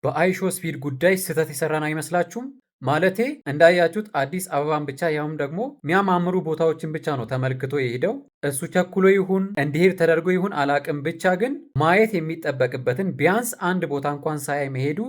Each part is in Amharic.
በአይሾስፒድ ጉዳይ ስህተት የሰራን አይመስላችሁም? ማለቴ እንዳያችሁት አዲስ አበባን ብቻ ያውም ደግሞ የሚያማምሩ ቦታዎችን ብቻ ነው ተመልክቶ የሄደው። እሱ ቸኩሎ ይሁን እንዲሄድ ተደርጎ ይሁን አላቅም፣ ብቻ ግን ማየት የሚጠበቅበትን ቢያንስ አንድ ቦታ እንኳን ሳያይ መሄዱ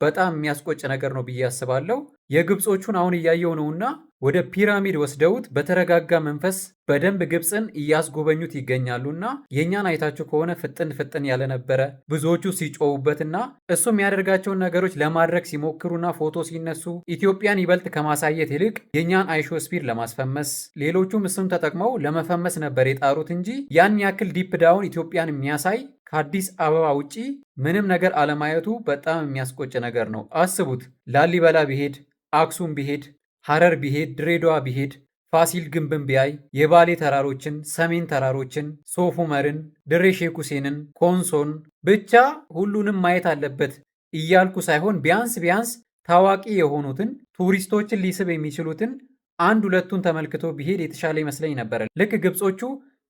በጣም የሚያስቆጭ ነገር ነው ብዬ አስባለሁ። የግብጾቹን አሁን እያየው ነውና ወደ ፒራሚድ ወስደውት በተረጋጋ መንፈስ በደንብ ግብፅን እያስጎበኙት ይገኛሉና የእኛን አይታችሁ ከሆነ ፍጥን ፍጥን ያለ ነበረ። ብዙዎቹ ሲጮውበትና እሱ የሚያደርጋቸውን ነገሮች ለማድረግ ሲሞክሩና ፎቶ ሲነሱ ኢትዮጵያን ይበልጥ ከማሳየት ይልቅ የእኛን አይሾስፒድ ለማስፈመስ ሌሎቹም እሱን ተጠቅመው ለመፈመስ ነበር የጣሩት እንጂ ያን ያክል ዲፕ ዳውን ኢትዮጵያን የሚያሳይ ከአዲስ አበባ ውጪ ምንም ነገር አለማየቱ በጣም የሚያስቆጭ ነገር ነው። አስቡት፣ ላሊበላ ቢሄድ፣ አክሱም ቢሄድ፣ ሐረር ቢሄድ፣ ድሬዳዋ ቢሄድ፣ ፋሲል ግንብን ቢያይ፣ የባሌ ተራሮችን፣ ሰሜን ተራሮችን፣ ሶፍ ዑመርን፣ ድሬ ሼክ ሁሴንን፣ ኮንሶን ብቻ ሁሉንም ማየት አለበት እያልኩ ሳይሆን ቢያንስ ቢያንስ ታዋቂ የሆኑትን ቱሪስቶችን ሊስብ የሚችሉትን አንድ ሁለቱን ተመልክቶ ቢሄድ የተሻለ ይመስለኝ ነበረ። ልክ ግብጾቹ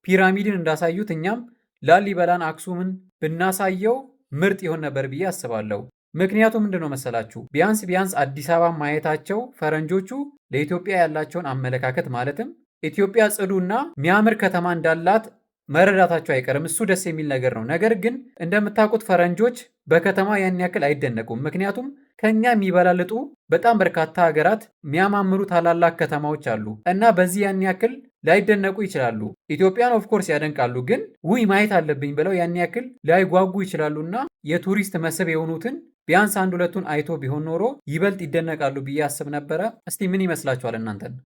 ፒራሚድን እንዳሳዩት እኛም ላሊበላን አክሱምን ብናሳየው ምርጥ ይሆን ነበር ብዬ አስባለሁ። ምክንያቱም ምንድን ነው መሰላችሁ? ቢያንስ ቢያንስ አዲስ አበባ ማየታቸው ፈረንጆቹ ለኢትዮጵያ ያላቸውን አመለካከት ማለትም ኢትዮጵያ ጽዱና የሚያምር ከተማ እንዳላት መረዳታቸው አይቀርም። እሱ ደስ የሚል ነገር ነው። ነገር ግን እንደምታውቁት ፈረንጆች በከተማ ያን ያክል አይደነቁም። ምክንያቱም ከኛ የሚበላልጡ በጣም በርካታ ሀገራት የሚያማምሩ ታላላቅ ከተማዎች አሉ እና በዚህ ያን ያክል ላይደነቁ ይችላሉ። ኢትዮጵያን ኦፍኮርስ ያደንቃሉ፣ ግን ውይ ማየት አለብኝ ብለው ያን ያክል ላይጓጉ ይችላሉና የቱሪስት መስህብ የሆኑትን ቢያንስ አንድ ሁለቱን አይቶ ቢሆን ኖሮ ይበልጥ ይደነቃሉ ብዬ አስብ ነበረ። እስቲ ምን ይመስላችኋል እናንተን?